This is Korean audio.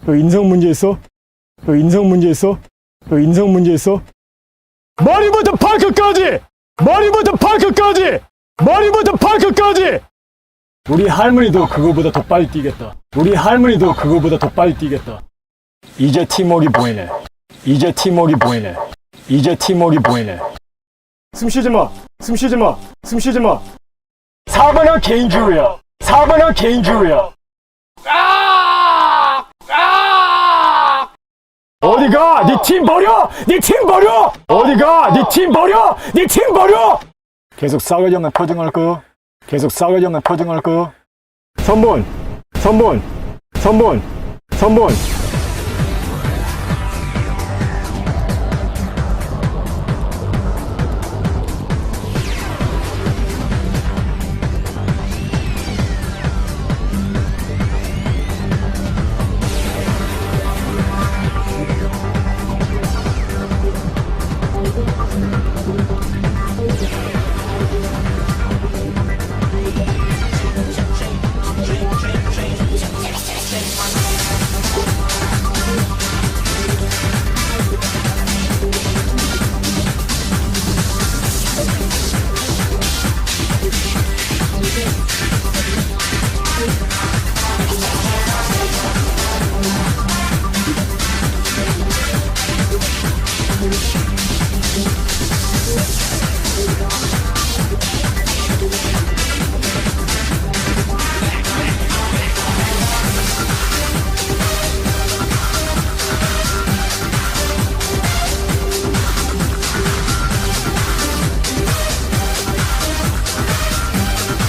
너 인성 문제 있어? 너 인성 문제 있어? 너 인성 문제 있어? 머리부터 발끝까지! 머리부터 발끝까지! 머리부터 발끝까지! 우리 할머니도 그거보다 더 빨리 뛰겠다. 우리 할머니도 그거보다 더 빨리 뛰겠다. 이제 팀워크 보이네. 이제 팀워크 보이네. 이제 팀워크 보이네. 숨 쉬지 마. 숨 쉬지 마. 숨 쉬지 마. 4번은 개인주의야. 4번은 개인주의야. 어디가? 네 팀 버려! 네 팀 버려! 어디가? 네 팀 버려! 네 팀 버려! 계속 싸가지 없는 표정할 거야? 계속 싸가지 없는 표정할 거야? 선본! 선본! 선본! 선본!